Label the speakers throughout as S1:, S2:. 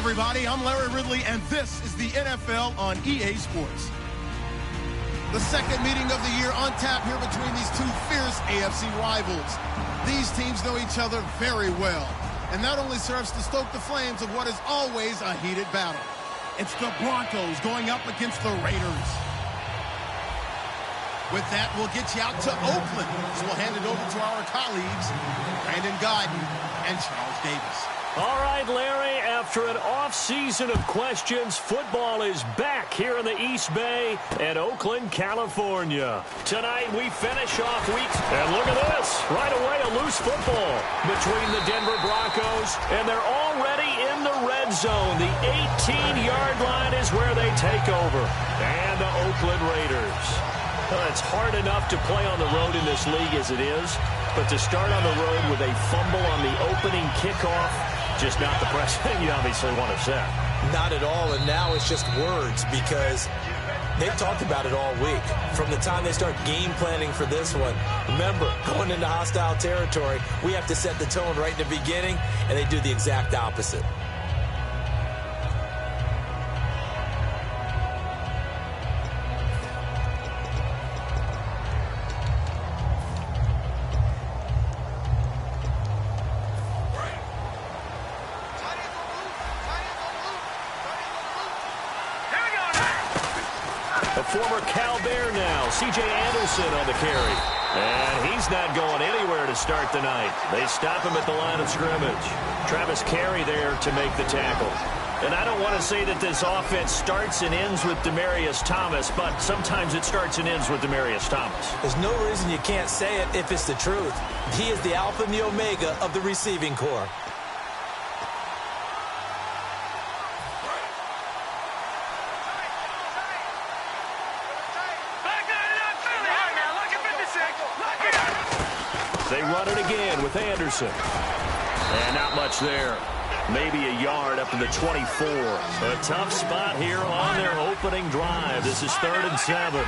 S1: everybody. I'm Larry Ridley, and this is the NFL on EA Sports. The second meeting of the year on tap here between these two fierce AFC rivals. These teams know each other very well, and that only serves to stoke the flames of what is always a heated battle. It's the Broncos going up against the Raiders. With that, we'll get you out to Oakland, so we'll hand it over to our colleagues, Brandon Guyton and Charles Davis.
S2: All right, Larry, after an off-season of questions, football is back here in the East Bay at Oakland, California. Tonight, we finish off week, and look at this, right away a loose football between the Denver Broncos, and they're already in the red zone. The 18-yard line is where they take over, and the Oakland Raiders. It's hard enough to play on the road in this league as it is, but to start on the road with a fumble on the opening kickoff, just not the precedent you obviously want to set.
S3: Not at all, and now it's just words because they've talked about it all week. From the time they start game planning for this one, remember, going into hostile territory, we have to set the tone right in the beginning, and they do the exact opposite.
S2: Former Cal Bear now, C.J. Anderson on the carry. And he's not going anywhere to start the night. They stop him at the line of scrimmage. Travis Carey there to make the tackle. And I don't want to say that this offense starts and ends with Demaryius Thomas, but sometimes it starts and ends with Demaryius Thomas.
S3: There's no reason you can't say it if it's the truth. He is the alpha and the omega of the receiving corps.
S2: They run it again with Anderson. And not much there. Maybe a yard up to the 24. A tough spot here on their opening drive. This is 3rd and 7.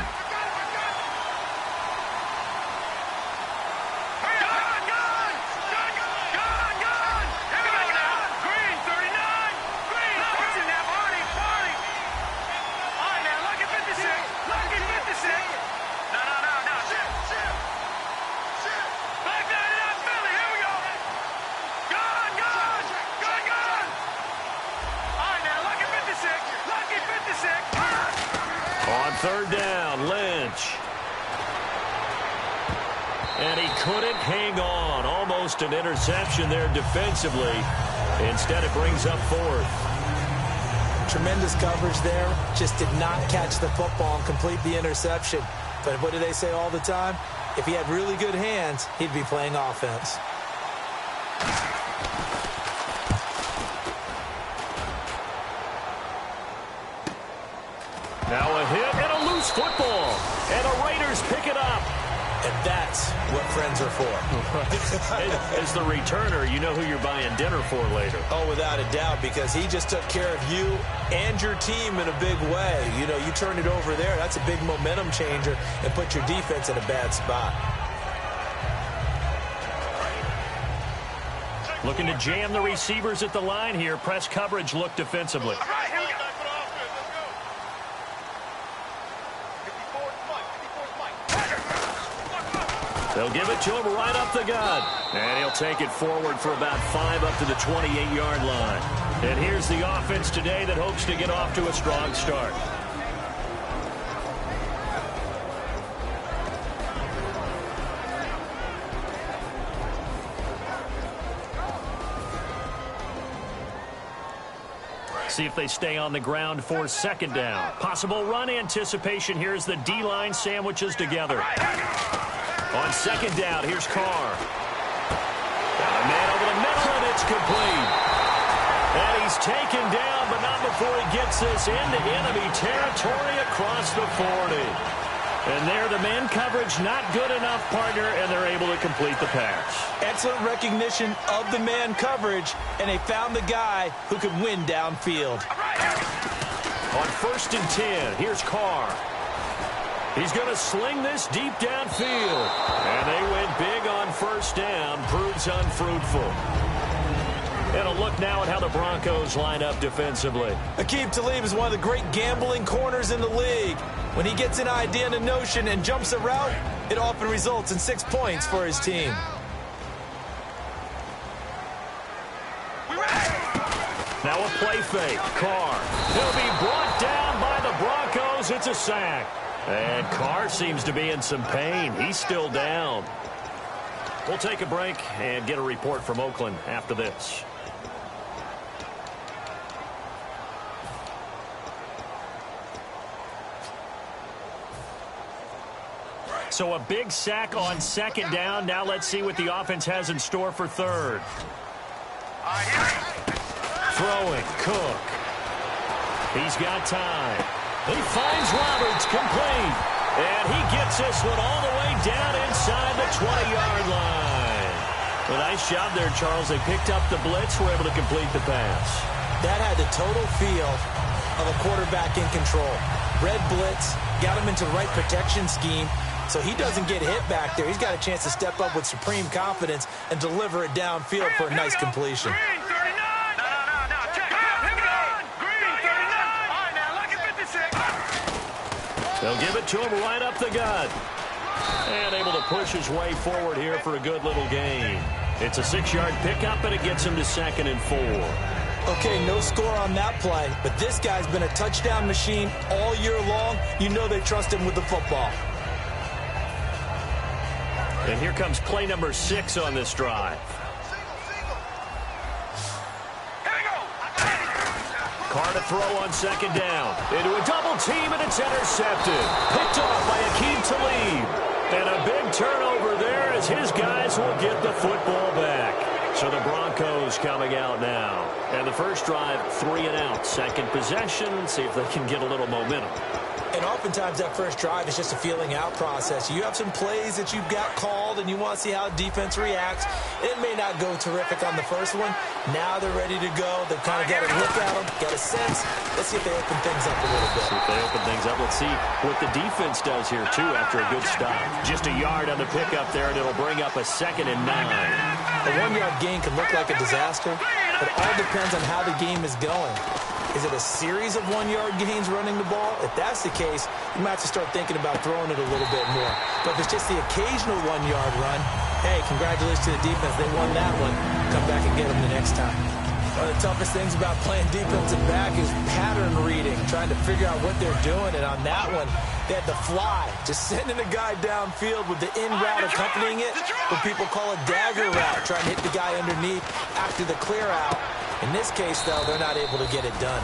S2: On 3rd down, Lynch. And he couldn't hang on. Almost an interception there defensively. Instead, it brings up 4th.
S3: Tremendous coverage there. Just did not catch the football and complete the interception. But what do they say all the time? If he had really good hands, he'd be playing offense.
S2: Now a hit and a loose football. And the Raiders pick it up.
S3: And that's what friends are for.
S2: As the returner, you know who you're buying dinner for later.
S3: Oh, without a doubt, because he just took care of you and your team in a big way. You know, you turn it over there, that's a big momentum changer and put your defense in a bad spot.
S2: Looking to jam the receivers at the line here. Press coverage look defensively. They'll give it to him right up the gut. And he'll take it forward for about 5 up to the 28-yard line. And here's the offense today that hopes to get off to a strong start. See if they stay on the ground for 2nd down. Possible run anticipation here as the D-line sandwiches together. On 2nd down, here's Carr. Got a man over the middle, and it's complete. And he's taken down, but not before he gets this into enemy territory across the 40. And there, the man coverage not good enough, partner, and they're able to complete the pass.
S3: Excellent recognition of the man coverage, and they found the guy who could win downfield.
S2: On 1st and 10, here's Carr. He's going to sling this deep downfield. And they went big on 1st down. Proves unfruitful. And a look now at how the Broncos line up defensively.
S3: Aqib Talib is one of the great gambling corners in the league. When he gets an idea and a notion and jumps a route, it often results in 6 points for his team.
S2: Now a play fake. Carr. He'll be brought down by the Broncos. It's a sack. And Carr seems to be in some pain. He's still down. We'll take a break and get a report from Oakland after this. So a big sack on second down. Now let's see what the offense has in store for third. Throwing, Cook. He's got time. He finds Roberts, complete. And he gets this one all the way down inside the 20-yard line. A nice job there, Charles. They picked up the blitz, were able to complete the pass.
S3: That had the total feel of a quarterback in control. Red blitz, got him into the right protection scheme, so he doesn't get hit back there. He's got a chance to step up with supreme confidence and deliver it downfield for a nice completion.
S2: They'll give it to him right up the gut. And able to push his way forward here for a good little gain. It's a 6-yard pickup, and it gets him to 2nd and 4.
S3: Okay, no score on that play, but this guy's been a touchdown machine all year long. You know they trust him with the football.
S2: And here comes play number 6 on this drive. Carr to throw on second down. Into a double team, and it's intercepted. Picked off by Aqib Talib. And a big turnover there as his guys will get the football back. So the Broncos coming out now. And the first drive, 3 and out. Second possession, see if they can get a little momentum.
S3: And oftentimes that first drive is just a feeling out process. You have some plays that you've got called and you want to see how defense reacts. It may not go terrific on the first one. Now they're ready to go. They've kind of got a look at them, got a sense. Let's see if they open things up a little bit.
S2: See if they open things up. Let's see what the defense does here, too, after a good stop. Just a yard on the pickup there, and it'll bring up a 2nd and 9.
S3: A 1-yard gain can look like a disaster, but it all depends on how the game is going. Is it a series of 1-yard gains running the ball? If that's the case, you might have to start thinking about throwing it a little bit more. But if it's just the occasional 1-yard run, hey, congratulations to the defense. They won that one. Come back and get them the next time. One of the toughest things about playing defensive back is pattern reading, trying to figure out what they're doing. And on that one, they had to fly, just sending a guy downfield with the in route accompanying it, what people call a dagger route, trying to hit the guy underneath after the clear out. In this case, though, they're not able to get it done.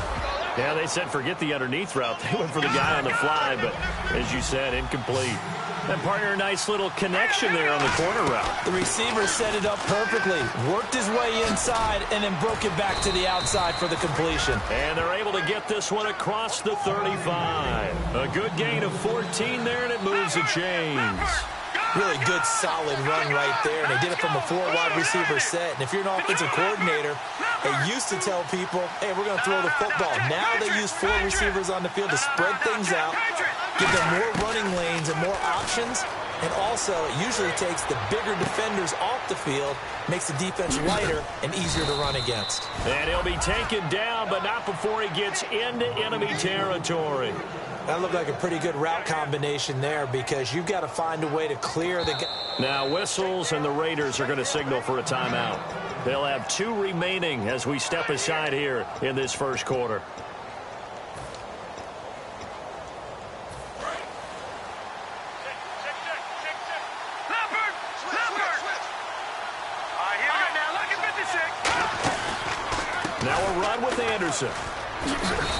S2: Yeah, they said forget the underneath route. They went for the guy on the fly, but as you said, incomplete. And partner, a nice little connection there on the corner route.
S3: The receiver set it up perfectly, worked his way inside, and then broke it back to the outside for the completion.
S2: And they're able to get this one across the 35. A good gain of 14 there, and it moves the chains.
S3: Really good, solid run right there. And they did it from a 4-wide receiver set. And if you're an offensive coordinator, they used to tell people, hey, we're going to throw the football. Now they use 4 receivers on the field to spread things out, give them more running lanes and more options. And also, it usually takes the bigger defenders off the field, makes the defense lighter and easier to run against.
S2: And he'll be taken down, but not before he gets into enemy territory.
S3: That looked like a pretty good route combination there because you've got to find a way to clear the...
S2: Now whistles, and the Raiders are going to signal for a timeout. They'll have 2 remaining as we step aside here in this first quarter. Now a run with Anderson.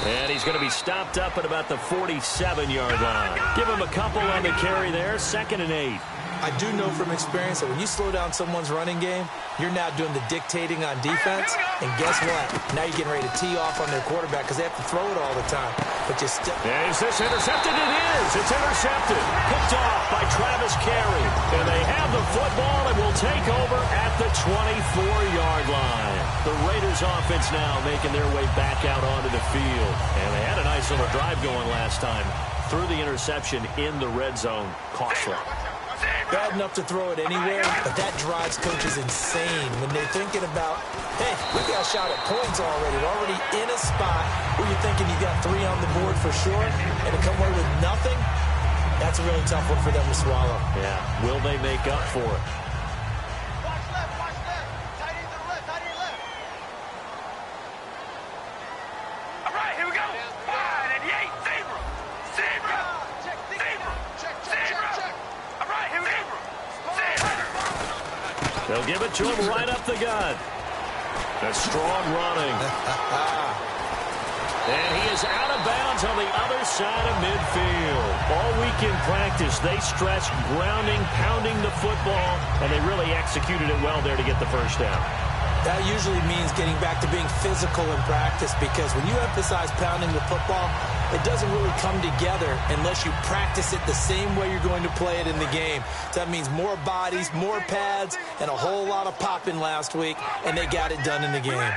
S2: And he's going to be stopped up at about the 47-yard line. Give him a couple on the carry there. 2nd and 8.
S3: I do know from experience that when you slow down someone's running game, you're now doing the dictating on defense. And guess what? Now you're getting ready to tee off on their quarterback because they have to throw it all the time. But you still...
S2: Is this intercepted? It is. It's intercepted. Picked off by Travis Carey. And they have the football and will take over at the 24-yard line. The Raiders offense now making their way back out onto the field. And they had a nice little drive going last time. Through the interception in the red zone. Costly.
S3: Bad enough to throw it anywhere, but that drives coaches insane when they're thinking about, hey, we got a shot at points already. We're already in a spot where you're thinking you got 3 on the board for sure, and to come away with nothing, that's a really tough one for them to swallow.
S2: Yeah, will they make up for it?
S4: Watch left. Tight end to the left, tight end left.
S5: All right, here we go. 588, zebra. Zebra.
S4: Check.
S5: All right, here we go. Zebra.
S2: They'll give it to him right up the gut. That's strong running. And he is out of bounds on the other side of midfield. All week in practice, they stressed grounding, pounding the football, and they really executed it well there to get the first down.
S3: That usually means getting back to being physical in practice, because when you emphasize pounding the football, it doesn't really come together unless you practice it the same way you're going to play it in the game. So that means more bodies, more pads, and a whole lot of popping last week, and they got it done in the game.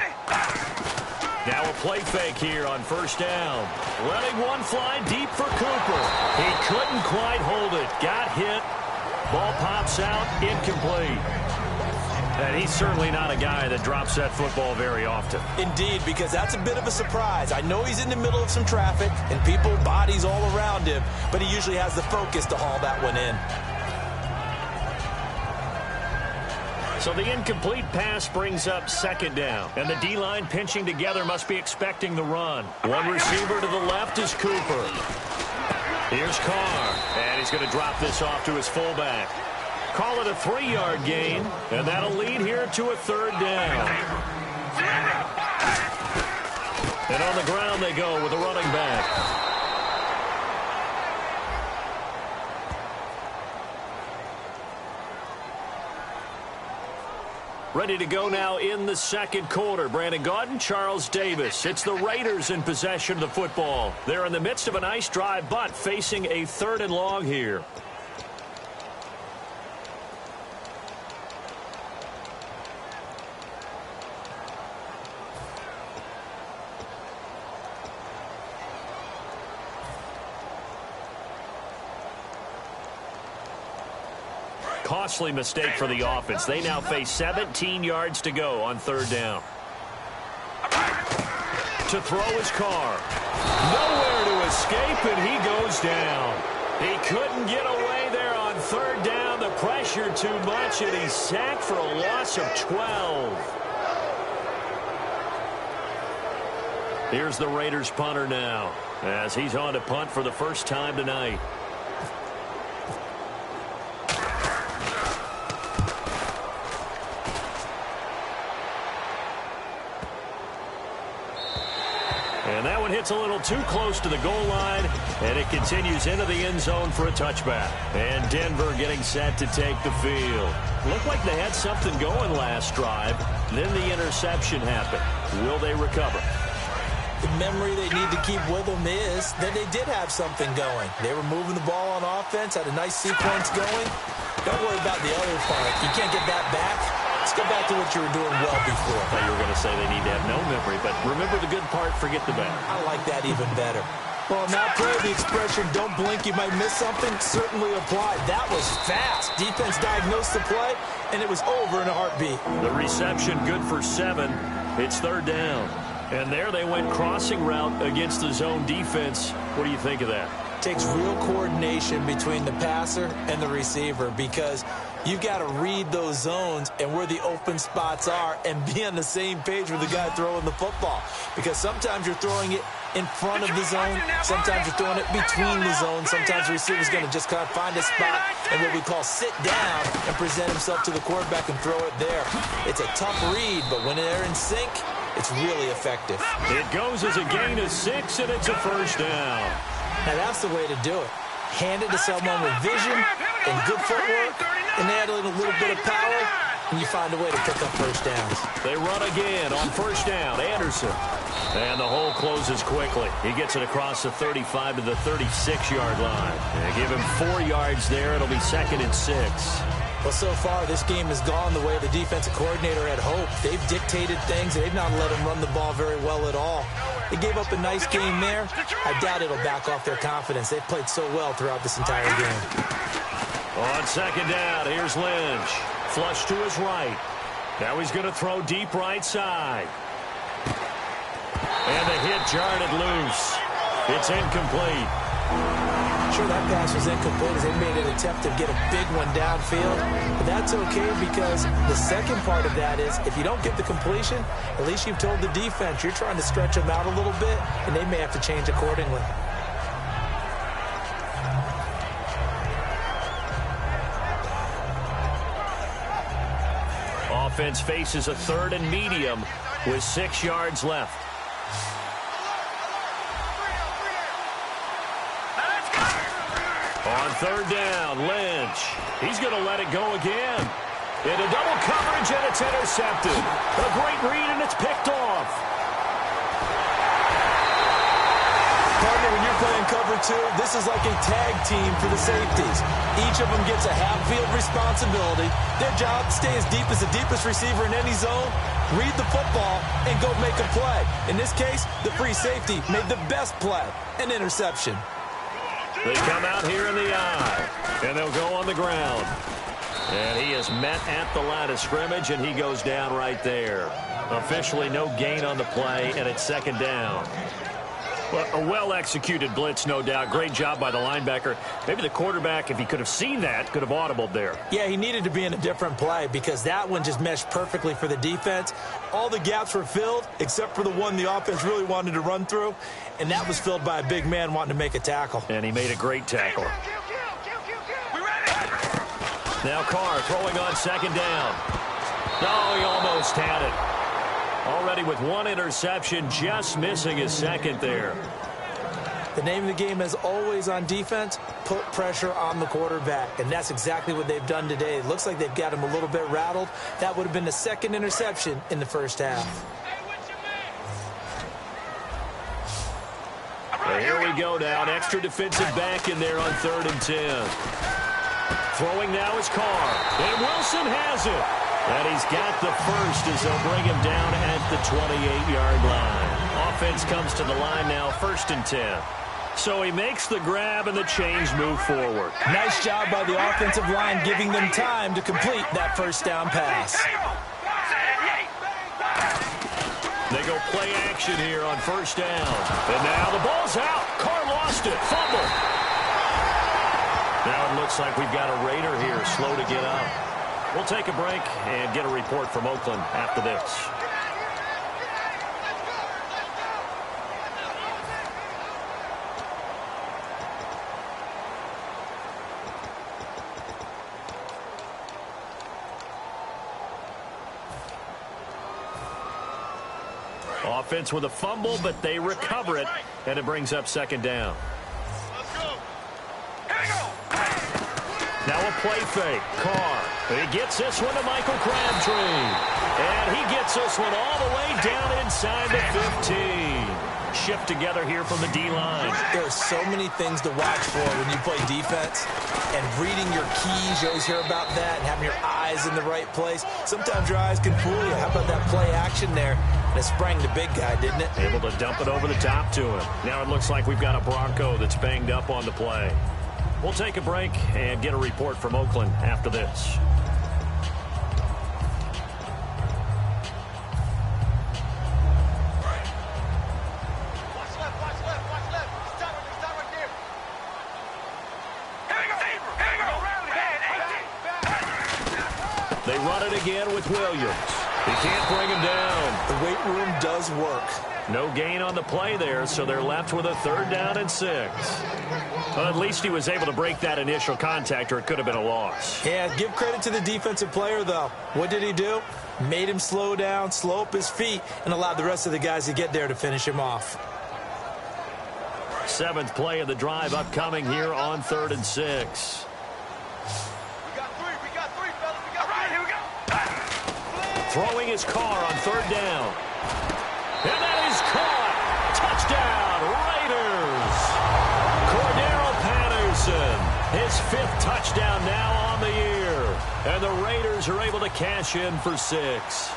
S2: Now a play fake here on first down. Letting one fly deep for Cooper. He couldn't quite hold it. Got hit. Ball pops out. Incomplete. And he's certainly not a guy that drops that football very often.
S3: Indeed, because that's a bit of a surprise. I know he's in the middle of some traffic and people, bodies all around him, but he usually has the focus to haul that one in.
S2: So the incomplete pass brings up second down. And the D-line pinching together must be expecting the run. One receiver to the left is Cooper. Here's Carr. And he's going to drop this off to his fullback. Call it a 3-yard gain. And that'll lead here to a third down. And on the ground they go with a running back. Ready to go now in the second quarter. Brandon Gaudin, Charles Davis. It's the Raiders in possession of the football. They're in the midst of a nice drive, but facing a 3rd and long here. Costly mistake for the offense. They now face 17 yards to go on 3rd down. To throw his Carr. Nowhere to escape, and he goes down. He couldn't get away there on 3rd down. The pressure too much, and he's sacked for a loss of 12. Here's the Raiders punter now, as he's on to punt for the first time tonight. And that one hits a little too close to the goal line, and it continues into the end zone for a touchback. And Denver getting set to take the field. Looked like they had something going last drive. Then the interception happened. Will they recover?
S3: The memory they need to keep with them is that they did have something going. They were moving the ball on offense, had a nice sequence going. Don't worry about the other part. You can't get that back. Let's go back to what you were doing well before.
S2: I thought you were going to say they need to have no memory, but remember the good part, forget the bad.
S3: I like that even better. Well, now play the expression, don't blink, you might miss something, certainly applied. That was fast. Defense diagnosed the play, and it was over in a heartbeat.
S2: The reception good for 7. It's 3rd down. And there they went crossing route against the zone defense. What do you think of that?
S3: Takes real coordination between the passer and the receiver, because you've got to read those zones and where the open spots are and be on the same page with the guy throwing the football. Because sometimes you're throwing it in front of the zone, sometimes you're throwing it between the zones, sometimes the receiver's going to just kind of find a spot and what we call sit down and present himself to the quarterback and throw it there. It's a tough read, but when they're in sync, it's really effective.
S2: It goes as a gain of 6, and it's a first down.
S3: Now that's the way to do it. Hand it to someone with vision and good footwork, and add in a little bit of power, and you find a way to pick up first downs.
S2: They run again on first down. Anderson. And the hole closes quickly. He gets it across the 35 to the 36-yard line. They give him 4 yards there. It'll be 2nd and 6.
S3: Well, so far, this game has gone the way the defensive coordinator had hoped. They've dictated things. They've not let him run the ball very well at all. They gave up a nice game there. I doubt it'll back off their confidence. They've played so well throughout this entire game.
S2: On second down, here's Lynch. Flush to his right. Now he's going to throw deep right side. And the hit jarred it loose. It's incomplete.
S3: Sure, that pass was incomplete as they made an attempt to get a big one downfield. But that's okay because the second part of that is if you don't get the completion, at least you've told the defense you're trying to stretch them out a little bit, and they may have to change accordingly.
S2: Offense faces a 3rd and medium with 6 yards left. On 3rd down, Lynch. He's going to let it go again. Into double coverage, and it's intercepted. A great read, and it's picked off.
S3: Partner, when you're playing cover 2, this is like a tag team for the safeties. Each of them gets a half-field responsibility. Their job, stay as deep as the deepest receiver in any zone, read the football, and go make a play. In this case, the free safety made the best play, an interception.
S2: They come out here in the eye, and they'll go on the ground. And he is met at the line of scrimmage, and he goes down right there. Officially no gain on the play, and it's 2nd down. Well, a well-executed blitz, no doubt. Great job by the linebacker. Maybe the quarterback, if he could have seen that, could have audibled there.
S3: Yeah, he needed to be in a different play because that one just meshed perfectly for the defense. All the gaps were filled except for the one the offense really wanted to run through, and that was filled by a big man wanting to make a tackle.
S2: And he made a great tackle. Now Carr throwing on 2nd down. Oh, he almost had it. Already with 1 interception, just missing his 2nd there.
S3: The name of the game is always on defense, put pressure on the quarterback. And that's exactly what they've done today. It looks like they've got him a little bit rattled. That would have been the 2nd interception in the first half.
S2: Well, here we go now. An extra defensive back in there on 3rd and 10. Throwing now is Carr. And Wilson has it. And he's got the first as they'll bring him down at the 28-yard line. Offense comes to the line now, 1st and 10. So he makes the grab and the change move forward.
S3: Nice job by the offensive line giving them time to complete that first down pass.
S2: They go play action here on 1st down. And now the ball's out. Carr lost it. Fumble. Now it looks like we've got a Raider here slow to get up. We'll take a break and get a report from Oakland after this. Offense with a fumble, but they recover it, and it brings up 2nd down. Now a play fake. Carr. He gets this one to Michael Crabtree. And he gets this one all the way down inside the 15. Shift together here from the D-line.
S3: There are so many things to watch for when you play defense. And reading your keys, you always hear about that, and having your eyes in the right place. Sometimes your eyes can fool you. How about that play action there? And it sprang the big guy, didn't it?
S2: Able to dump it over the top to him. Now it looks like we've got a Bronco that's banged up on the play. We'll take a break and get a report from Oakland after this. They run it again with Williams. He can't bring him down.
S3: The weight room does work.
S2: No gain on the play there, so they're left with a 3rd down and 6. Well, at least he was able to break that initial contact, or it could have been a loss.
S3: Yeah, give credit to the defensive player, though. What did he do? Made him slow down, slow up his feet, and allowed the rest of the guys to get there to finish him off.
S2: 7th play of the drive upcoming here on 3rd and 6. Throwing his Carr on 3rd down. And that is caught. Touchdown, Raiders. Cordero Patterson, his 5th touchdown now on the year. And the Raiders are able to cash in for 6.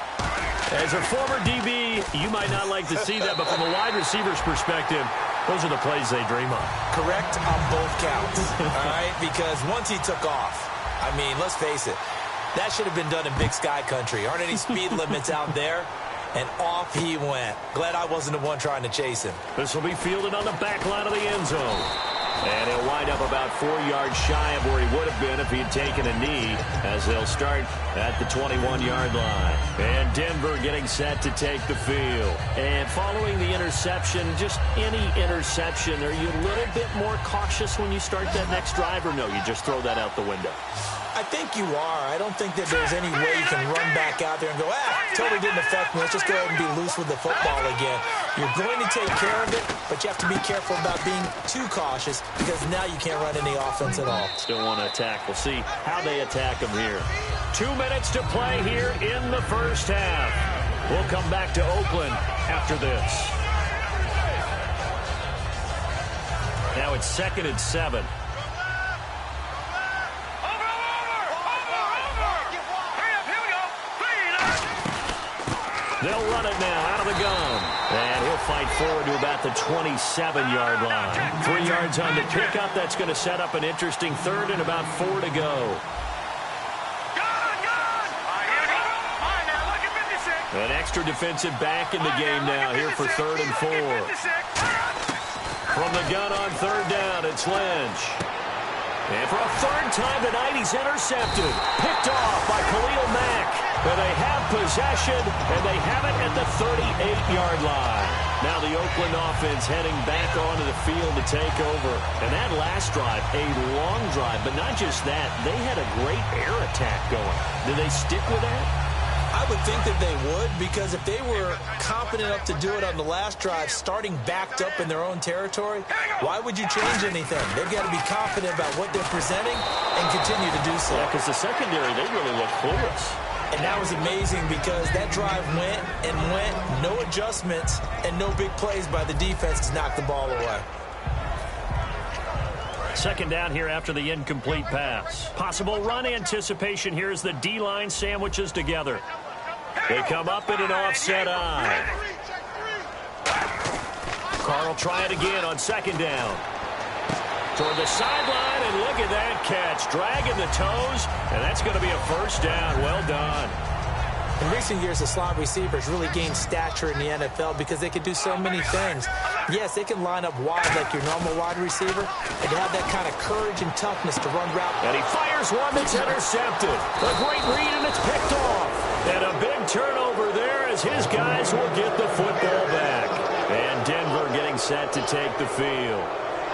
S2: As a former DB, you might not like to see that, but from a wide receiver's perspective, those are the plays they dream of.
S3: Correct on both counts, all right? Because once he took off, I mean, let's face it. That should have been done in Big Sky Country. Aren't any speed limits out there? And off he went. Glad I wasn't the one trying to chase him.
S2: This will be fielded on the back line of the end zone. And he'll wind up about 4 yards shy of where he would have been if he had taken a knee, as they'll start at the 21-yard line. And Denver getting set to take the field. And following the interception, just any interception, are you a little bit more cautious when you start that next drive, or no, you just throw that out the window?
S3: I think you are. I don't think that there's any way you can run back out there and go, totally didn't affect me. Let's just go ahead and be loose with the football again. You're going to take care of it, but you have to be careful about being too cautious because now you can't run any offense at all.
S2: Still want to attack. We'll see how they attack them here. 2 minutes to play here in the first half. We'll come back to Oakland after this. Now it's 2nd and 7. They'll run it now out of the gun. And he'll fight forward to about the 27-yard line. 3 yards on the pickup. That's going to set up an interesting third and about 4 to go. An extra defensive back in the game now here for 3rd and 4. From the gun on 3rd down, it's Lynch. And for a 3rd time tonight, he's intercepted. Picked off by Khalil Mack. And they have possession, and they have it at the 38-yard line. Now the Oakland offense heading back onto the field to take over. And that last drive, a long drive, but not just that. They had a great air attack going. Do they stick with that?
S3: I would think that they would, because if they were confident enough to do it on the last drive, starting backed up in their own territory, why would you change anything? They've got to be confident about what they're presenting and continue to do so.
S2: Yeah, because the secondary, they really look clueless.
S3: And that was amazing because that drive went and went, no adjustments, and no big plays by the defense to knock the ball away.
S2: 2nd down here after the incomplete pass. Possible run anticipation here as the D-line sandwiches together. They come up in an offset eye. Carr will try it again on 2nd down. Toward the sideline, and look at that catch. Dragging the toes, and that's going to be a 1st down. Well done.
S3: In recent years, the slot receivers really gained stature in the NFL because they can do so many things. Yes, they can line up wide like your normal wide receiver, and to have that kind of courage and toughness to run route.
S2: And he fires one that's intercepted. A great read, and it's picked off. And a big turnover there as his guys will get the football back. And Denver getting set to take the field.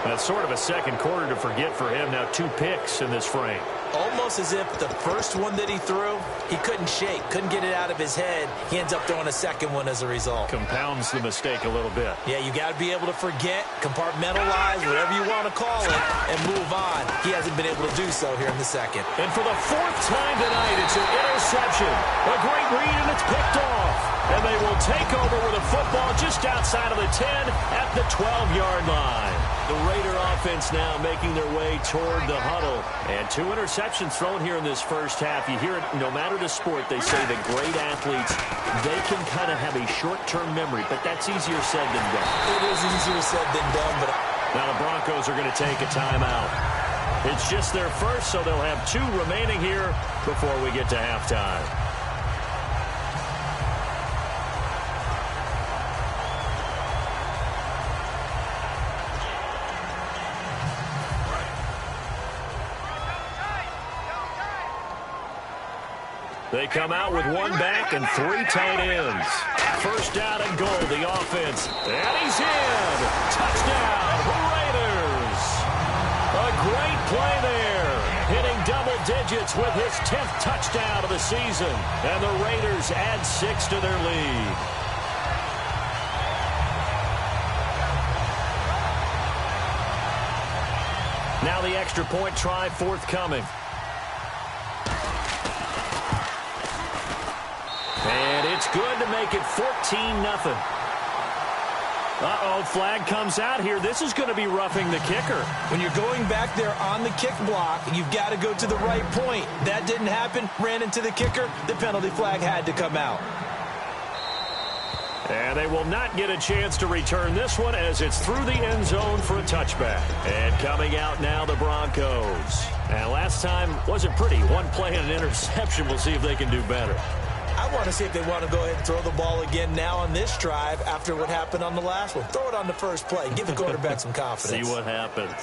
S2: That's sort of a second quarter to forget for him. Now 2 picks in this frame.
S3: Almost as if the first one that he threw, he couldn't shake, couldn't get it out of his head. He ends up throwing a second one as a result.
S2: Compounds the mistake a little bit.
S3: Yeah, you got to be able to forget, compartmentalize, whatever you want to call it, and move on. He hasn't been able to do so here in the second.
S2: And for the 4th time tonight, it's an interception. A great read, and it's picked off. And they will take over with a football just outside of the 10 at the 12-yard line. The Raider offense now making their way toward the huddle. And 2 interceptions thrown here in this first half. You hear it, no matter the sport, they say that great athletes, they can kind of have a short-term memory, but that's easier said than done.
S3: It is easier said than done, but...
S2: Now the Broncos are going to take a timeout. It's just their first, so they'll have 2 remaining here before we get to halftime. They come out with 1 back and 3 tight ends. 1st down and goal, the offense. And he's in. Touchdown, Raiders. A great play there. Hitting double digits with his 10th touchdown of the season. And the Raiders add 6 to their lead. Now the extra point try forthcoming. And it's good to make it 14-0. Uh-oh, flag comes out here. This is going to be roughing the kicker.
S3: When you're going back there on the kick block, you've got to go to the right point. That didn't happen. Ran into the kicker. The penalty flag had to come out.
S2: And they will not get a chance to return this one as it's through the end zone for a touchback. And coming out now, the Broncos. And last last time wasn't pretty. One play and an interception. We'll see if they can do better.
S3: I want to see if they want to go ahead and throw the ball again now on this drive after what happened on the last one. Throw it on the first play. Give the quarterback some confidence.
S2: See what happens.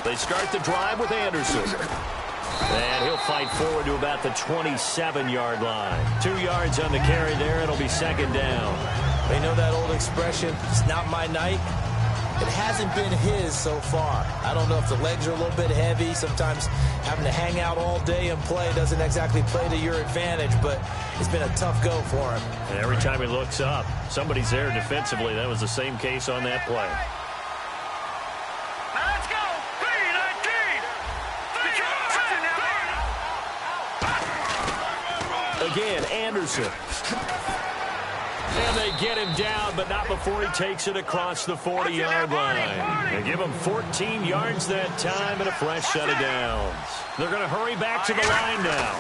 S2: They start the drive with Anderson. And he'll fight forward to about the 27-yard line. 2 yards on the carry there. It'll be second down.
S3: They know that old expression, it's not my night. It hasn't been his so far. I don't know if the legs are a little bit heavy. Sometimes having to hang out all day and play doesn't exactly play to your advantage, but it's been a tough go for him.
S2: And every time he looks up, somebody's there defensively. That was the same case on that play. Again, Anderson. And they get him down, but not before he takes it across the 40-yard line. They give him 14 yards that time and a fresh set of downs. They're going to hurry back to the line now.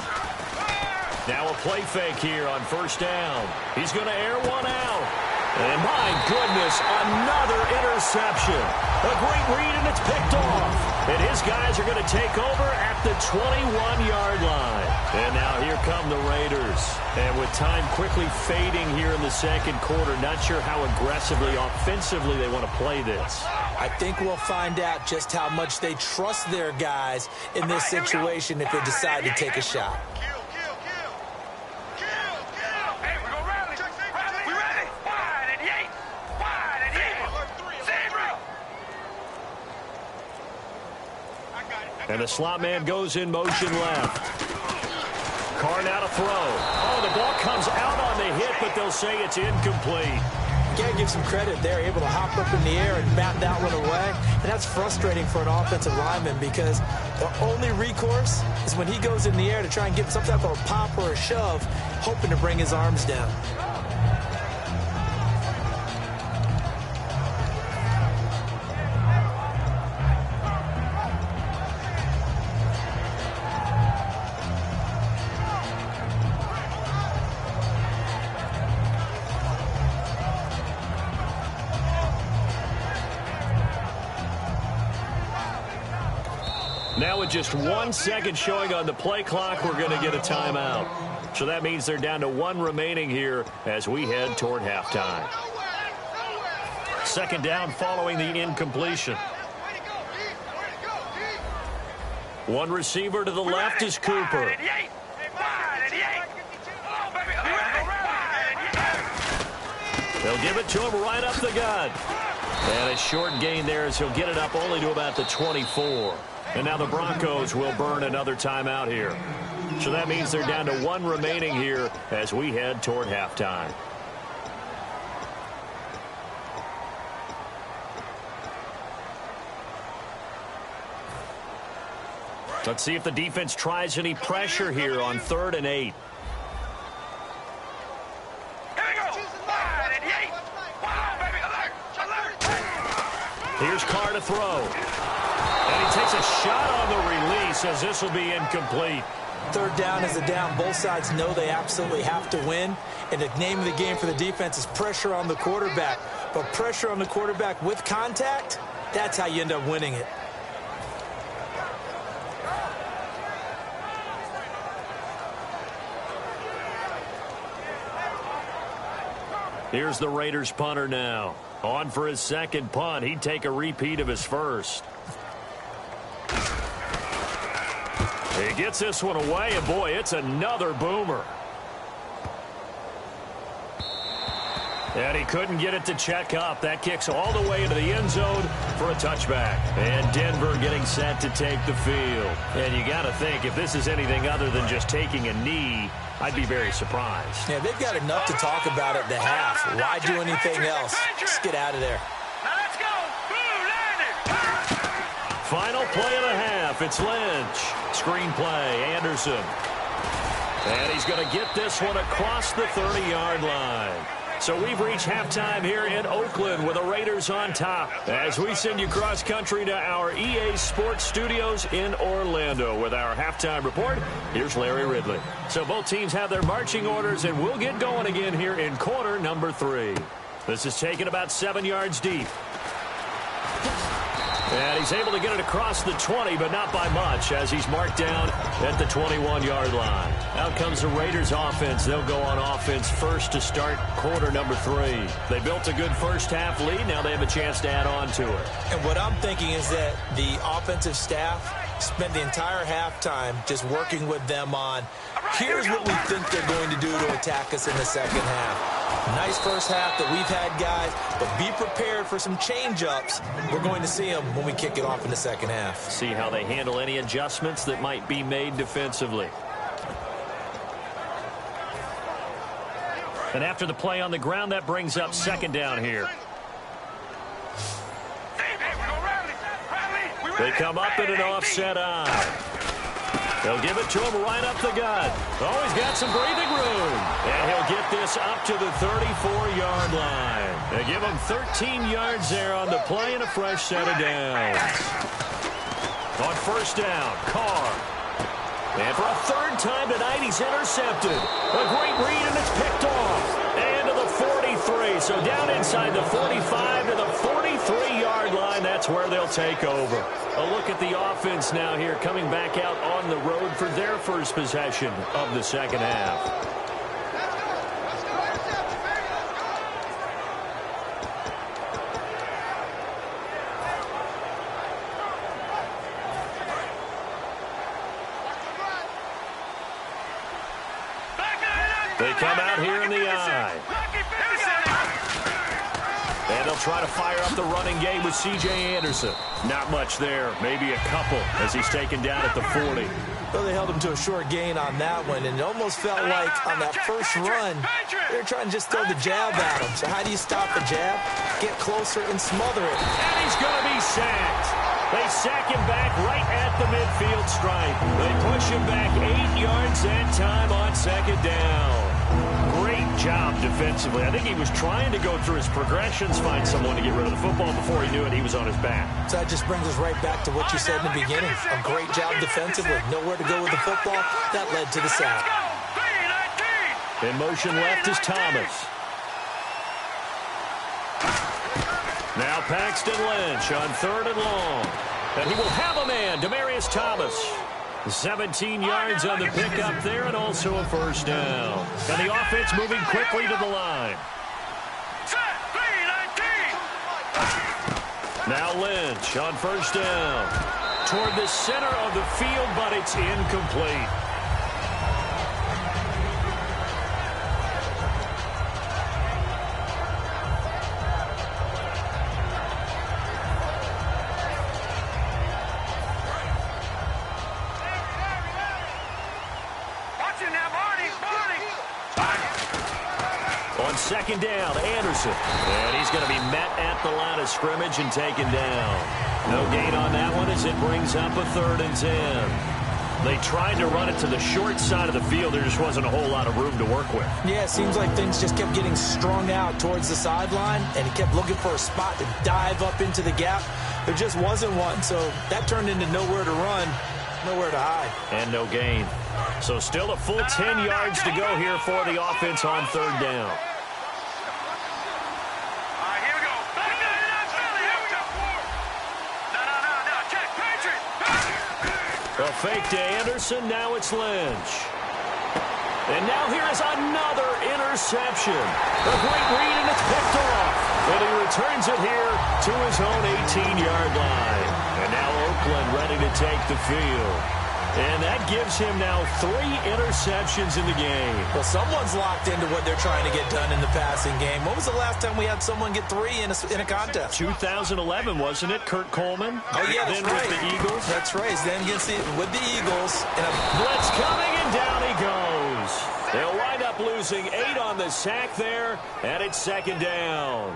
S2: Now a play fake here on first down. He's going to air one out. And my goodness, another interception. A great read, and it's picked off. And his guys are going to take over at the 21-yard line. And now here come the Raiders. And with time quickly fading here in the second quarter, not sure how aggressively, offensively they want to play this.
S3: I think we'll find out just how much they trust their guys in this situation if they decide to take a shot.
S2: And the slot man goes in motion left. Carr now to throw. Oh, the ball comes out on the hit, but they'll say it's incomplete.
S3: You gotta give some credit. They're able to hop up in the air and bat that one away. And that's frustrating for an offensive lineman because the only recourse is when he goes in the air to try and get some type of a pop or a shove, hoping to bring his arms down.
S2: Now with just 1 second showing on the play clock, we're going to get a timeout. So that means they're down to 1 remaining here as we head toward halftime. Second down following the incompletion. One receiver to the left is Cooper. They'll give it to him right up the gut. And a short gain there as he'll get it up only to about the 24. And now the Broncos will burn another timeout here. So that means they're down to 1 remaining here as we head toward halftime. Let's see if the defense tries any pressure here on 3rd and 8. Here's Carr to throw. And he takes a shot on the release as this will be incomplete.
S3: 3rd down is a down. Both sides know they absolutely have to win. And the name of the game for the defense is pressure on the quarterback. But pressure on the quarterback with contact, that's how you end up winning it.
S2: Here's the Raiders punter now. On for his second punt. He'd take a repeat of his first. He gets this one away, and boy, it's another boomer. And he couldn't get it to check up. That kicks all the way into the end zone for a touchback. And Denver getting set to take the field. And you got to think, if this is anything other than just taking a knee, I'd be very surprised.
S3: Yeah, they've got enough to talk about at the half. Why do anything else? Just get out of there.
S5: Now let's go.
S2: Final play of the half. It's Lynch. Screenplay, Anderson. And he's going to get this one across the 30-yard line. So we've reached halftime here in Oakland with the Raiders on top. As we send you cross-country to our EA Sports Studios in Orlando with our halftime report, here's Larry Ridley. So both teams have their marching orders, and we'll get going again here in quarter number 3. This is taken about 7 yards deep. And he's able to get it across the 20, but not by much, as he's marked down at the 21-yard line. Out comes the Raiders offense. They'll go on offense first to start quarter number 3. They built a good first-half lead. Now they have a chance to add on to it.
S3: And what I'm thinking is that the offensive staff spent the entire halftime just working with them on, here's what we think they're going to do to attack us in the second half. Nice first half that we've had, guys, but be prepared for some change-ups. We're going to see them when we kick it off in the second half.
S2: See how they handle any adjustments that might be made defensively. And after the play on the ground, that brings up second down here. They come up in an offset eye. They'll give it to him right up the gut. Oh, he's got some breathing room. And he'll get this up to the 34-yard line. They give him 13 yards there on the play and a fresh set of downs. On first down, Carr. And for a third time tonight, he's intercepted. A great read, and it's picked off. And to the 43. So down inside the 45 to the 43-yard line. That's where they'll take over. A look at the offense now here, coming back out on the road for their first possession of the second half. They come out here in the eye. And they'll try to fire up the running game with C.J. Anderson. Not much there, maybe a couple, as he's taken down at the 40.
S3: Well, they held him to a short gain on that one, and it almost felt like on that first run, they were trying to just throw the jab at him. So how do you stop the jab? Get closer and smother it.
S2: And he's going to be sacked. They sack him back right at the midfield stripe. They push him back 8 yards that time on second down. Great job defensively. I think he was trying to go through his progressions, find someone to get rid of the football. Before he knew it, he was on his back.
S3: So that just brings us right back to what you said in the beginning. A great job defensively. Nowhere to go with the football. That led to the sack.
S2: In motion left is Thomas. Now Paxton Lynch on third and long. And he will have a man, Demaryius Thomas. 17 yards on the pickup there, and also a first down. And the offense moving quickly to the line. Now Lynch on first down. Toward the center of the field, but it's incomplete. On second down, Anderson. And he's going to be met at the line of scrimmage and taken down. No gain on that one as it brings up a 3rd and 10. They tried to run it to the short side of the field. There just wasn't a whole lot of room to work with.
S3: Yeah, it seems like things just kept getting strung out towards the sideline, and he kept looking for a spot to dive up into the gap. There just wasn't one, so that turned into nowhere to run, nowhere to hide.
S2: And no gain. So still a full 10 yards to go here for the offense on third down. A fake to Anderson. Now it's Lynch. And now here is another interception. A great read, and it's picked off. And he returns it here to his own 18-yard line. And now Oakland ready to take the field. And that gives him now 3 interceptions in the game.
S3: Well, someone's locked into what they're trying to get done in the passing game. When was the last time we had someone get 3 in a contest?
S2: 2011, wasn't it? Kurt Coleman?
S3: Oh, yeah, that's
S2: then
S3: right.
S2: With the Eagles?
S3: That's right. Then with the Eagles. And a
S2: blitz coming, and down he goes. They'll wind up losing 8 on the sack there, and it's second down.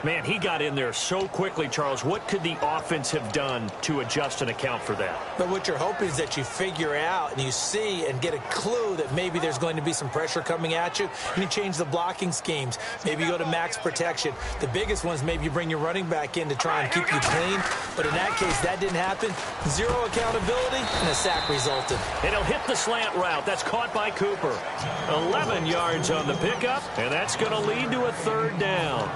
S2: Man, he got in there so quickly, Charles. What could the offense have done to adjust and account for that?
S3: But what you're hoping is that you figure out and you see and get a clue that maybe there's going to be some pressure coming at you, and you change the blocking schemes. Maybe you go to max protection. The biggest ones, maybe you bring your running back in to try and keep you clean. But in that case, that didn't happen. Zero accountability, and a sack resulted.
S2: And he'll hit the slant route. That's caught by Cooper. 11 yards on the pickup, and that's going to lead to a third down.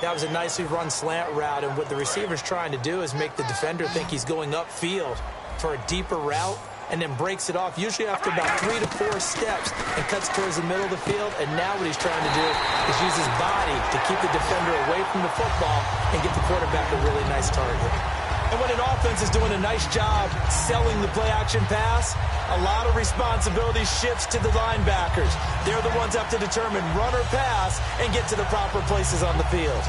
S3: That was a nicely run slant route, and what the receiver's trying to do is make the defender think he's going upfield for a deeper route, and then breaks it off, usually after about 3 to 4 steps, and cuts towards the middle of the field. And now what he's trying to do is use his body to keep the defender away from the football and get the quarterback a really nice target. And when an offense is doing a nice job selling the play-action pass, a lot of responsibility shifts to the linebackers. They're the ones that have to determine run or pass and get to the proper places on the field.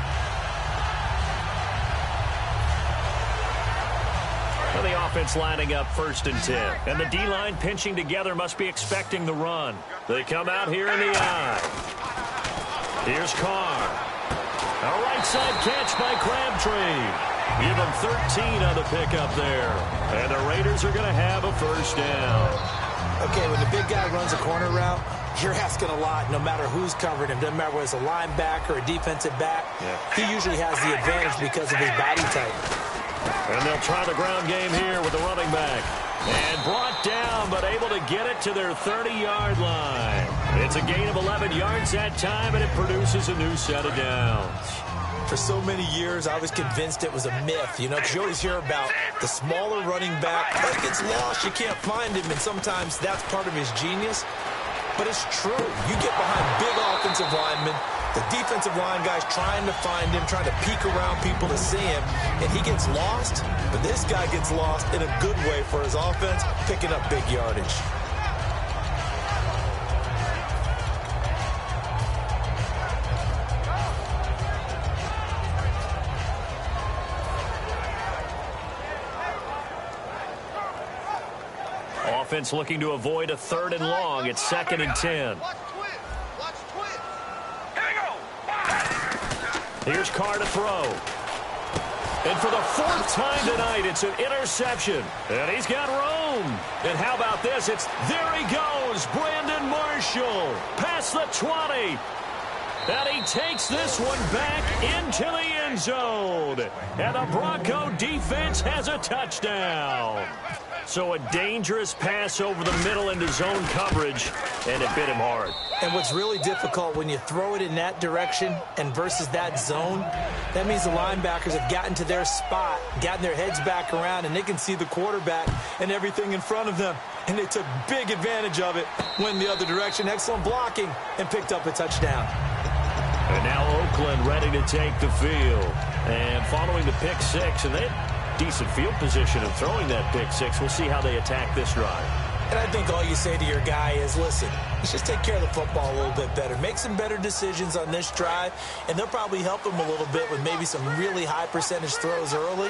S2: Well, the offense lining up 1st and 10. And the D-line pinching together must be expecting the run. They come out here in the eye. Here's Carr. A right side catch by Crabtree. Give him 13 on the pickup there. And the Raiders are going to have a first down.
S3: Okay, when the big guy runs a corner route, you're asking a lot no matter who's covering him. Doesn't matter whether it's a linebacker or a defensive back. He usually has the advantage because of his body type.
S2: And they'll try the ground game here with the running back. And brought down, but able to get it to their 30-yard line. It's a gain of 11 yards that time, and it produces a new set of downs.
S3: For so many years, I was convinced it was a myth, you know, because you always hear about the smaller running back. He gets lost, you can't find him, and sometimes that's part of his genius. But it's true. You get behind big offensive linemen, the defensive line guy's trying to find him, trying to peek around people to see him, and he gets lost. But this guy gets lost in a good way for his offense, picking up big yardage.
S2: Offense looking to avoid a 3rd and long. It's 2nd and 10. Here's Carr to throw. And for the 4th time tonight, it's an interception. And he's got room. And how about this? There he goes, Brandon Marshall, past the 20. And he takes this one back into the end zone. And the Bronco defense has a touchdown. So a dangerous pass over the middle into zone coverage, and it bit him hard.
S3: And what's really difficult when you throw it in that direction and versus that zone, that means the linebackers have gotten to their spot, gotten their heads back around, and they can see the quarterback and everything in front of them. And they took big advantage of it, went the other direction, excellent blocking, and picked up a touchdown.
S2: And now Oakland ready to take the field. And following the pick six, and they had decent field position of throwing that pick six. We'll see how they attack this drive.
S3: And I think all you say to your guy is, listen, let's just take care of the football a little bit better. Make some better decisions on this drive, and they'll probably help him a little bit with maybe some really high percentage throws early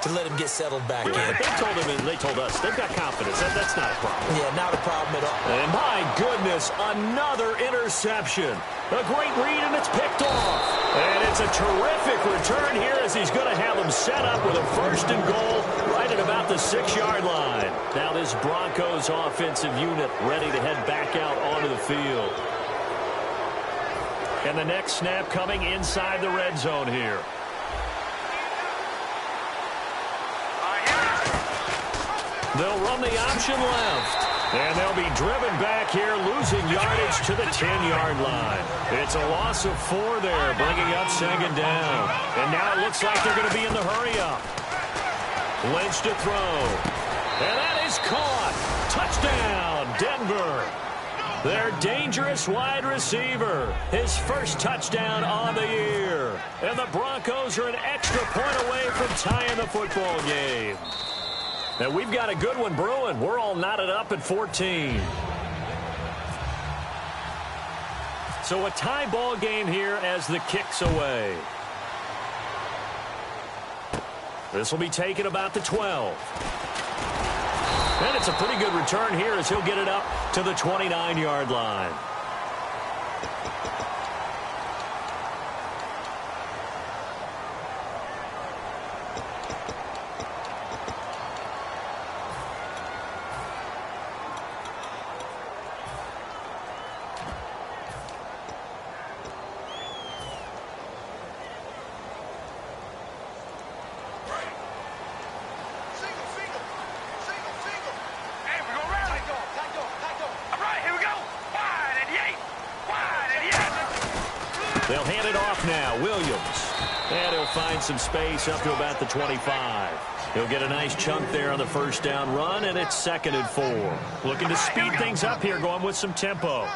S3: to let him get settled back in.
S2: They told him and they told us they've got confidence. That's not a problem.
S3: Yeah, not a problem at all.
S2: And my goodness, another interception. A great read, and it's picked off. And it's a terrific return here as he's going to have them set up with a 1st and goal right at about the 6-yard line. Now this Broncos offensive unit ready to head back out onto the field. And the next snap coming inside the red zone here. They'll run the option left. And they'll be driven back here, losing yardage to the 10-yard line. It's a loss of 4 there, bringing up 2nd down. And now it looks like they're going to be in the hurry-up. Lynch to throw. And that is caught. Touchdown, Denver. Their dangerous wide receiver. His first touchdown on the year. And the Broncos are an extra point away from tying the football game. And we've got a good one brewing. We're all knotted up at 14. So a tie ball game here as the kick's away. This will be taken about the 12. And it's a pretty good return here as he'll get it up to the 29-yard line. They'll hand it off now. Williams. And he'll find some space up to about the 25. He'll get a nice chunk there on the first down run, and it's 2nd and 4. Looking to speed things up here, going with some tempo.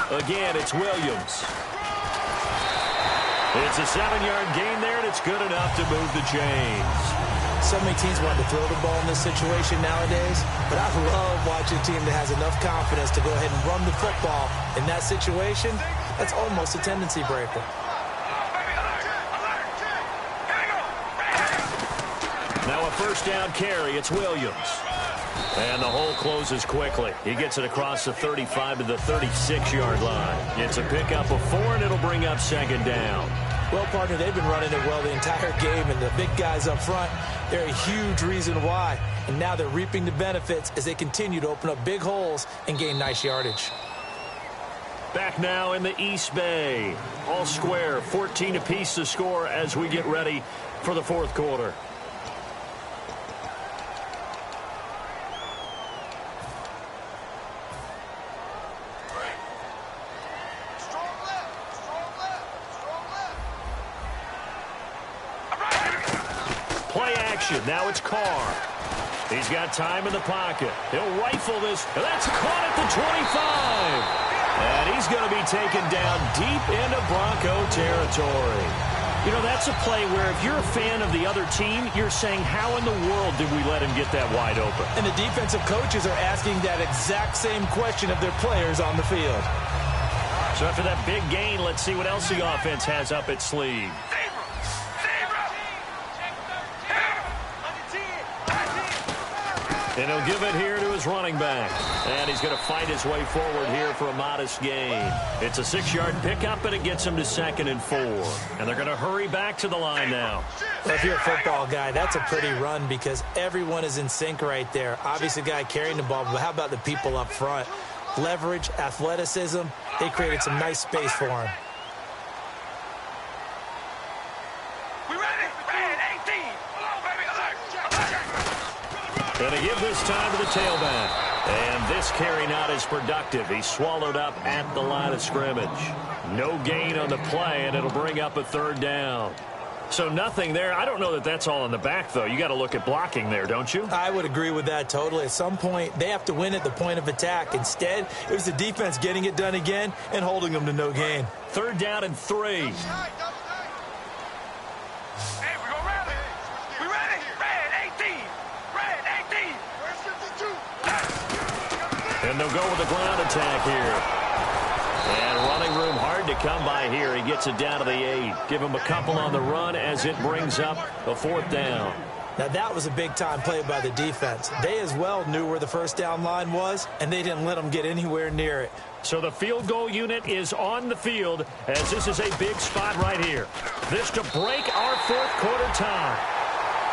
S2: Again, it's Williams. It's a 7-yard gain there, and it's good enough to move the chains.
S3: So many teams want to throw the ball in this situation nowadays, but I love watching a team that has enough confidence to go ahead and run the football. In that situation, that's almost a tendency breaker.
S2: Now a first down carry. It's Williams. And the hole closes quickly. He gets it across the 35 to the 36-yard line. It's a pickup of 4, and it'll bring up 2nd down.
S3: Well, partner, they've been running it well the entire game, and the big guys up front, they're a huge reason why. And now they're reaping the benefits as they continue to open up big holes and gain nice yardage.
S2: Back now in the East Bay. All square, 14 apiece to score as we get ready for the 4th quarter. Play action. Now it's Carr. He's got time in the pocket. He'll rifle this. That's caught at the 25. And he's going to be taken down deep into Bronco territory. You know, that's a play where if you're a fan of the other team, you're saying, how in the world did we let him get that wide open?
S3: And the defensive coaches are asking that exact same question of their players on the field.
S2: So after that big gain, let's see what else the offense has up its sleeve. And he'll give it here to his running back. And he's going to fight his way forward here for a modest gain. It's a 6-yard pickup, and it gets him to 2nd and 4. And they're going to hurry back to the line now.
S3: Well, if you're a football guy, that's a pretty run because everyone is in sync right there. Obviously, the guy carrying the ball, but how about the people up front? Leverage, athleticism, they created some nice space for him.
S2: Going to give this time to the tailback. And this carry not as productive. He's swallowed up at the line of scrimmage. No gain on the play, and it'll bring up a 3rd down. So nothing there. I don't know that that's all in the back, though. You got to look at blocking there, don't you?
S3: I would agree with that totally. At some point, they have to win at the point of attack. Instead, it was the defense getting it done again and holding them to no gain.
S2: 3rd down and 3. And they'll go with the ground attack here. And running room hard to come by here. He gets it down to the 8. Give him a couple on the run as it brings up a 4th down.
S3: Now, that was a big-time play by the defense. They as well knew where the first down line was, and they didn't let them get anywhere near it.
S2: So the field goal unit is on the field as this is a big spot right here. This to break our 4th quarter tie.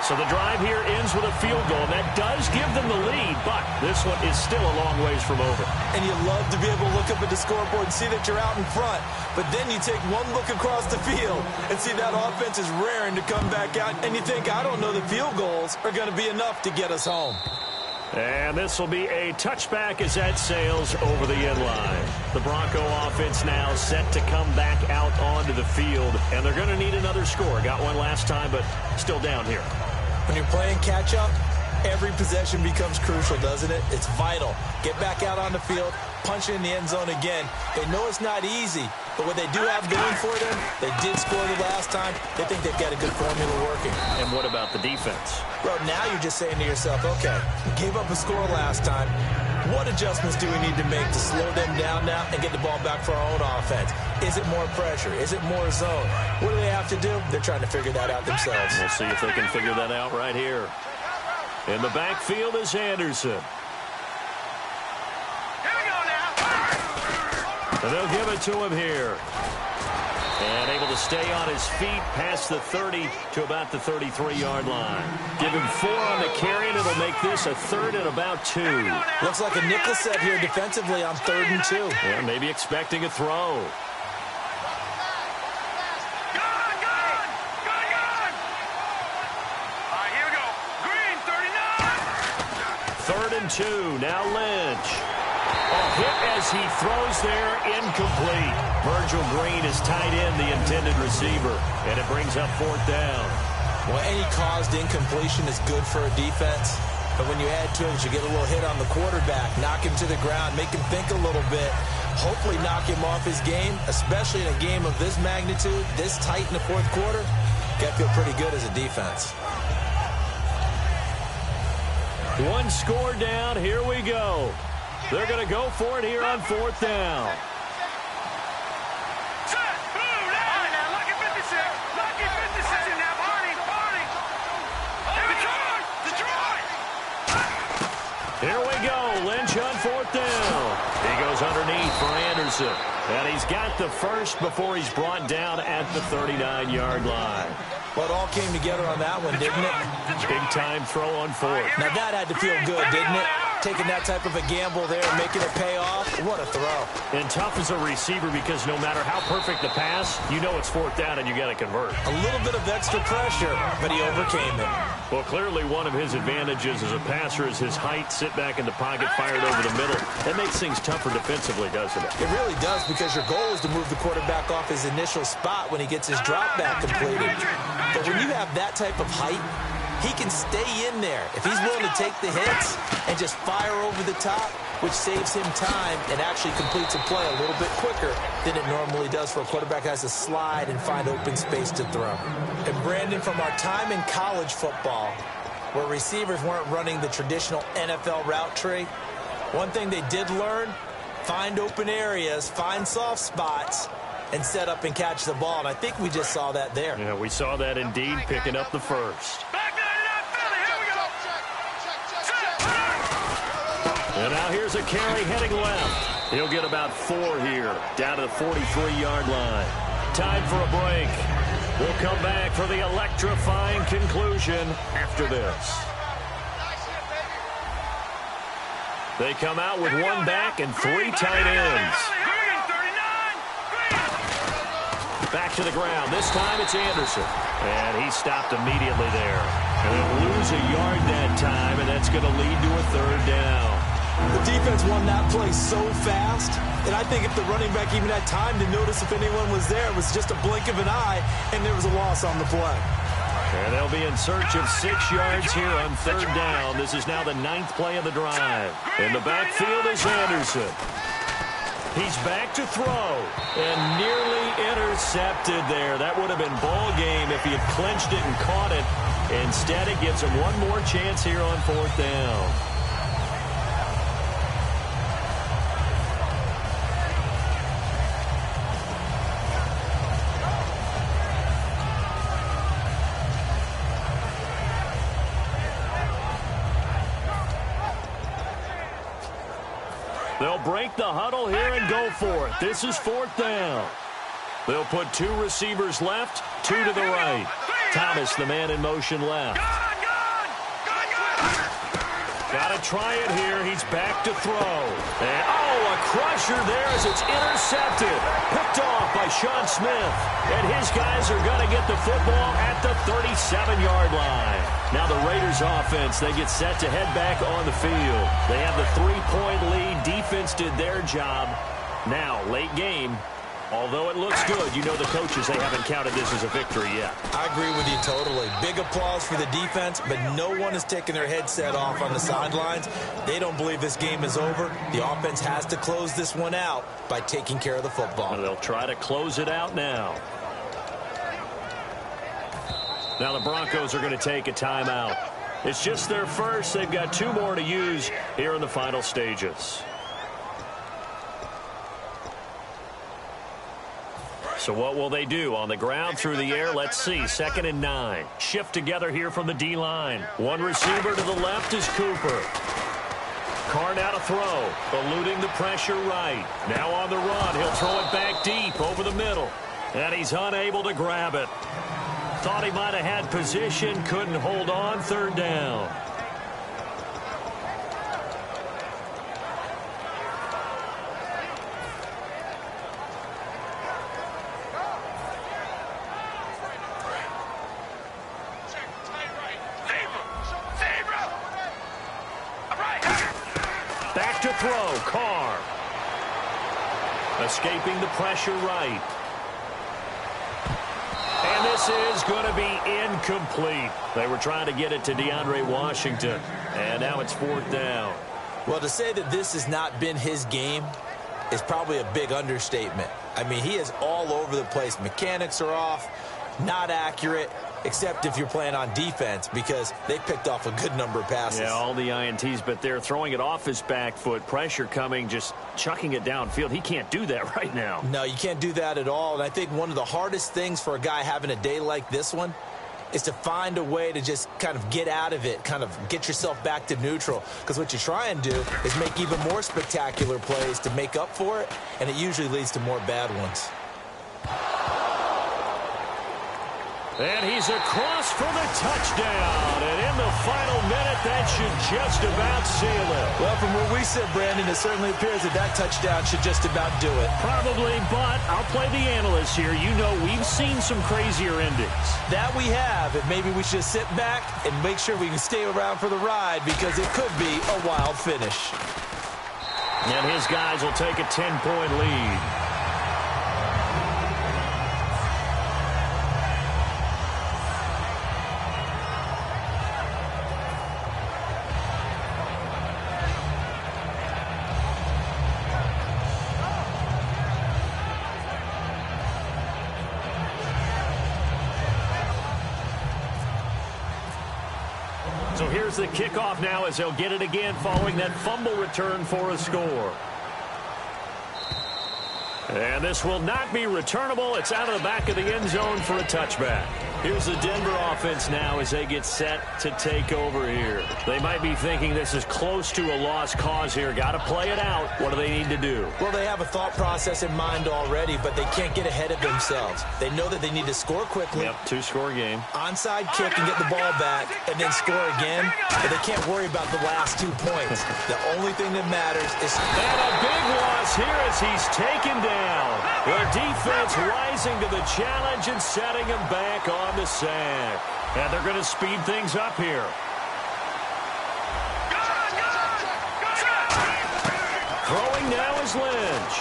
S2: So the drive here ends with a field goal, and that does give them the lead, but this one is still a long ways from over.
S3: And you love to be able to look up at the scoreboard and see that you're out in front, but then you take one look across the field and see that offense is raring to come back out, and you think, I don't know, the field goals are going to be enough to get us home.
S2: And this will be a touchback as that sails over the end line. The Bronco offense now set to come back out onto the field, and they're going to need another score. Got one last time, but still down here.
S3: When you're playing catch-up, every possession becomes crucial, doesn't it? It's vital. Get back out on the field, punch it in the end zone again. They know it's not easy, but what they do have going for them, they did score the last time. They think they've got a good formula working.
S2: And what about the defense?
S3: Well, now you're just saying to yourself, okay, we gave up a score last time. What adjustments do we need to make to slow them down now and get the ball back for our own offense? Is it more pressure? Is it more zone? What do they have to do? They're trying to figure that out themselves.
S2: We'll see if they can figure that out right here. In the backfield is Anderson.
S5: Here we go now.
S2: And they'll give it to him here. And able to stay on his feet past the 30 to about the 33-yard line. Give him 4 on the carry, and it'll make this a 3rd and about 2.
S3: Looks like a nickel set here defensively on 3rd and 2.
S2: Yeah, maybe expecting a throw.
S5: Here we go. Green, 39.
S2: 3rd and 2. Now Lynch. A hit as he throws there, incomplete. Virgil Green is tied in, the intended receiver, and it brings up 4th down.
S3: Well, any caused incompletion is good for a defense, but when you add to it, you get a little hit on the quarterback, knock him to the ground, make him think a little bit, hopefully knock him off his game, especially in a game of this magnitude, this tight in the 4th quarter. Got to feel pretty good as a defense.
S2: 1 score down. Here we go. They're going to go for it here on 4th down.
S5: Set. Boom. Now, lucky 56. Lucky 56. Now, Barney. Detroit.
S2: Here we go. Lynch on 4th down. He goes underneath for Anderson. And he's got the first before he's brought down at the 39-yard line.
S3: Well, it all came together on that one, didn't it?
S2: Big-time throw on 4th.
S3: Now, that had to feel good, didn't it? Taking that type of a gamble there and making it pay off. What a throw.
S2: And tough as a receiver because no matter how perfect the pass, you know it's 4th down and you got to convert.
S3: A little bit of extra pressure, but he overcame it.
S2: Well, clearly one of his advantages as a passer is his height, sit back in the pocket, fired over the middle. That makes things tougher defensively, doesn't it?
S3: It really does, because your goal is to move the quarterback off his initial spot when he gets his drop back completed. But when you have that type of height, he can stay in there if he's willing to take the hits and just fire over the top, which saves him time and actually completes a play a little bit quicker than it normally does for a quarterback who has to slide and find open space to throw. And Brandon, from our time in college football, where receivers weren't running the traditional NFL route tree, one thing they did learn, find open areas, find soft spots, and set up and catch the ball. And I think we just saw that there.
S2: Yeah, we saw that indeed, picking up the first. And now here's a carry heading left. He'll get about 4 here, down to the 43-yard line. Time for a break. We'll come back for the electrifying conclusion after this. They come out with 1 back and 3 tight ends. Back to the ground. This time it's Anderson. And he stopped immediately there. And they'll lose a yard that time, and that's going to lead to a 3rd down.
S3: The defense won that play so fast, and I think if the running back even had time to notice if anyone was there, it was just a blink of an eye, and there was a loss on the play.
S2: And they'll be in search of 6 yards here on 3rd down. This is now the 9th play of the drive. In the backfield is Anderson. He's back to throw, and nearly intercepted there. That would have been ball game if he had clinched it and caught it. Instead, it gives him one more chance here on 4th down. They'll break the huddle here and go for it. This is 4th down. They'll put 2 receivers left, 2 to the right. Thomas, the man in motion left. Got to try it here. He's back to throw. And, a crusher there as it's intercepted. Picked off by Sean Smith. And his guys are going to get the football at the 37-yard line. Now the Raiders offense, they get set to head back on the field. They have the 3-point lead. Defense did their job. Now, late game. Although it looks good, you know the coaches, they haven't counted this as a victory yet.
S3: I agree with you totally. Big applause for the defense, but no one is taking their headset off on the sidelines. They don't believe this game is over. The offense has to close this one out by taking care of the football.
S2: And they'll try to close it out now. Now the Broncos are going to take a timeout. It's just their first. They've got 2 more to use here in the final stages. So what will they do? On the ground, through the air, let's see. 2nd and 9. Shift together here from the D-line. 1 receiver to the left is Cooper. Carr now to throw. Eluding the pressure right. Now on the run. He'll throw it back deep over the middle. And he's unable to grab it. Thought he might have had position. Couldn't hold on. Third down. Back to throw. Carr. Escaping the pressure right. And this is going to be incomplete. They were trying to get it to DeAndre Washington. And now it's fourth down.
S3: Well, to say that this has not been his game is probably a big understatement. I mean, he is all over the place. Mechanics are off, not accurate, except if you're playing on defense, because they picked off a good number of passes.
S2: Yeah, all the INTs, but they're throwing it off his back foot. Pressure coming, just chucking it downfield. He can't do that right now.
S3: No, you can't do that at all. And I think one of the hardest things for a guy having a day like this one is to find a way to just kind of get out of it, kind of get yourself back to neutral. Because what you try and do is make even more spectacular plays to make up for it, and it usually leads to more bad ones.
S2: And he's across for the touchdown. And in the final minute, that should just about seal it.
S3: Well, from where we sit, Brandon, it certainly appears that that touchdown should just about do it.
S2: Probably, but I'll play the analyst here. You know we've seen some crazier endings.
S3: That we have, and maybe we should sit back and make sure we can stay around for the ride, because it could be a wild finish.
S2: And his guys will take a 10-point lead. So here's the kickoff now as they'll get it again following that fumble return for a score. And this will not be returnable. It's out of the back of the end zone for a touchback. Here's the Denver offense now as they get set to take over here. They might be thinking this is close to a lost cause here. Got to play it out. What do they need to do?
S3: Well, they have a thought process in mind already, but they can't get ahead of themselves. They know that they need to score quickly.
S2: Yep, two-score game.
S3: Onside kick and get the ball back and then score again, but they can't worry about the last 2 points. The only thing that matters is...
S2: And a big loss here as he's taken down. The defense rising to the challenge and setting him back on the sack. And they're going to speed things up here. Throwing now is Lynch.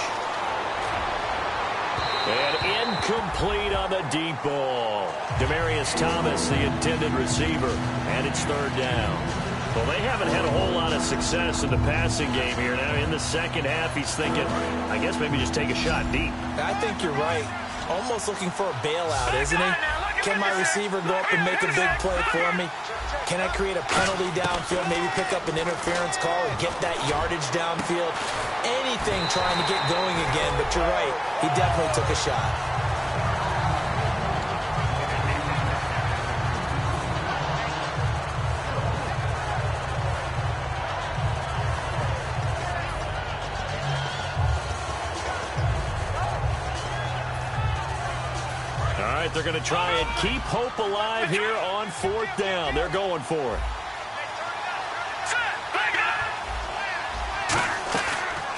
S2: And incomplete on the deep ball. Demaryius Thomas, the intended receiver. And it's third down. Well, they haven't had a whole lot of success in the passing game here. Now, in the second half, he's thinking, I guess maybe just take a shot deep.
S3: I think you're right. Almost looking for a bailout, isn't he? Can my receiver go up and make a big play for me? Can I create a penalty downfield, maybe pick up an interference call and get that yardage downfield? Anything trying to get going again, but you're right. He definitely took a shot.
S2: They're going to try and keep hope alive here on fourth down. They're going for it.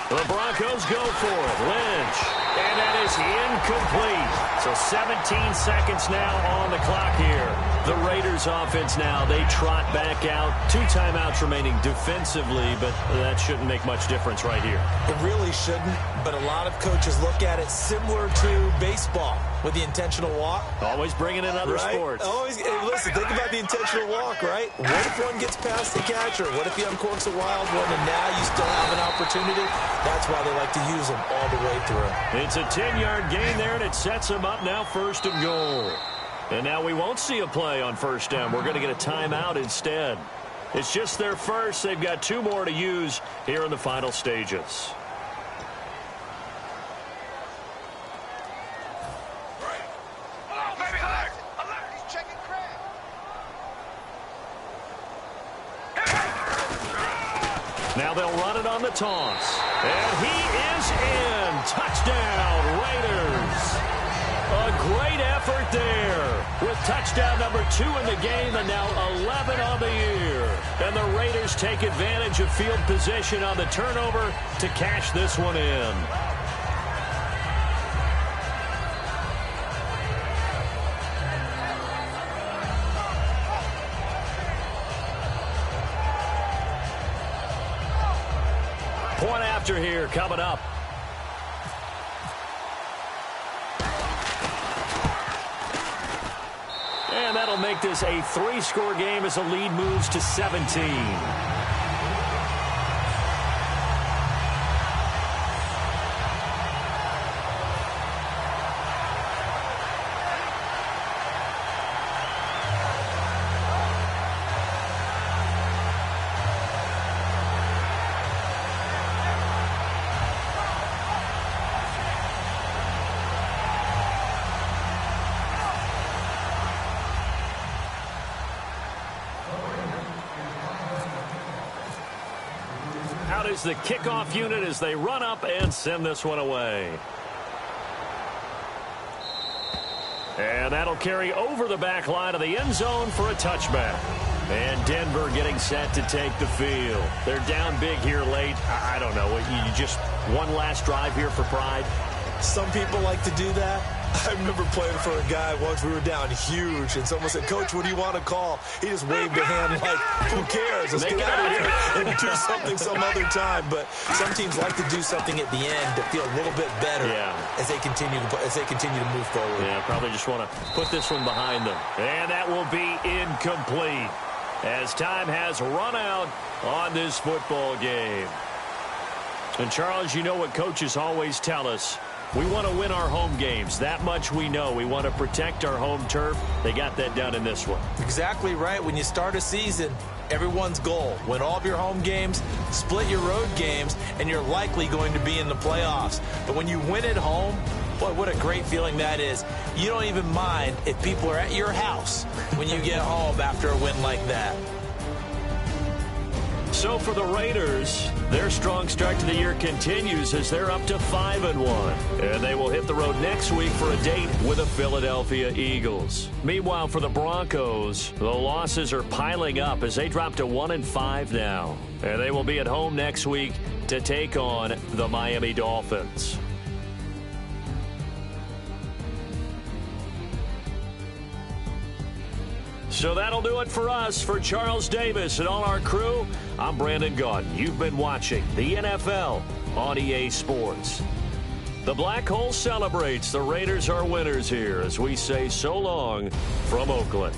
S2: The Broncos go for it. Lynch. And that is incomplete. So 17 seconds now on the clock here. The Raiders offense now, they trot back out. 2 timeouts remaining defensively, but that shouldn't make much difference right here.
S3: It really shouldn't, but a lot of coaches look at it similar to baseball with the intentional walk.
S2: Always bringing in other sports.
S3: Always, listen, think about the intentional walk, right? What if one gets past the catcher? What if he uncorks a wild one and now you still have an opportunity? That's why they like to use them all the way through.
S2: It's a 10-yard gain there, and it sets them up now first and goal. And now we won't see a play on first down. We're going to get a timeout instead. It's just their first. They've got 2 more to use here in the final stages. Now they'll run it on the toss. And he is in. Touchdown, Raiders. A great effort there with touchdown number 2 in the game and now 11 on the year. And the Raiders take advantage of field position on the turnover to cash this one in. Point after here coming up. And that'll make this a 3-score game as the lead moves to 17. Out is the kickoff unit as they run up and send this one away. And that'll carry over the back line of the end zone for a touchback. And Denver getting set to take the field. They're down big here late. I don't know. You just one last drive here for pride?
S3: Some people like to do that. I remember playing for a guy once. We were down huge, and someone said, "Coach, what do you want to call?" He just waved a hand like, "Who cares? Let's get out of here and do something some other time." But some teams like to do something at the end to feel a little bit better as they continue to move forward.
S2: Yeah, probably just want to put this one behind them. And that will be incomplete as time has run out on this football game. And, Charles, you know what coaches always tell us. We want to win our home games. That much we know. We want to protect our home turf. They got that done in this one.
S3: Exactly right. When you start a season, everyone's goal: win all of your home games, split your road games, and you're likely going to be in the playoffs. But when you win at home, boy, what a great feeling that is. You don't even mind if people are at your house when you get home after a win like that.
S2: So for the Raiders, their strong start to the year continues as they're up to 5-1. And they will hit the road next week for a date with the Philadelphia Eagles. Meanwhile, for the Broncos, the losses are piling up as they drop to 1-5 now. And they will be at home next week to take on the Miami Dolphins. So that'll do it for us. For Charles Davis and all our crew, I'm Brandon Gaudin. You've been watching the NFL on EA Sports. The Black Hole celebrates. The Raiders are winners here as we say so long from Oakland.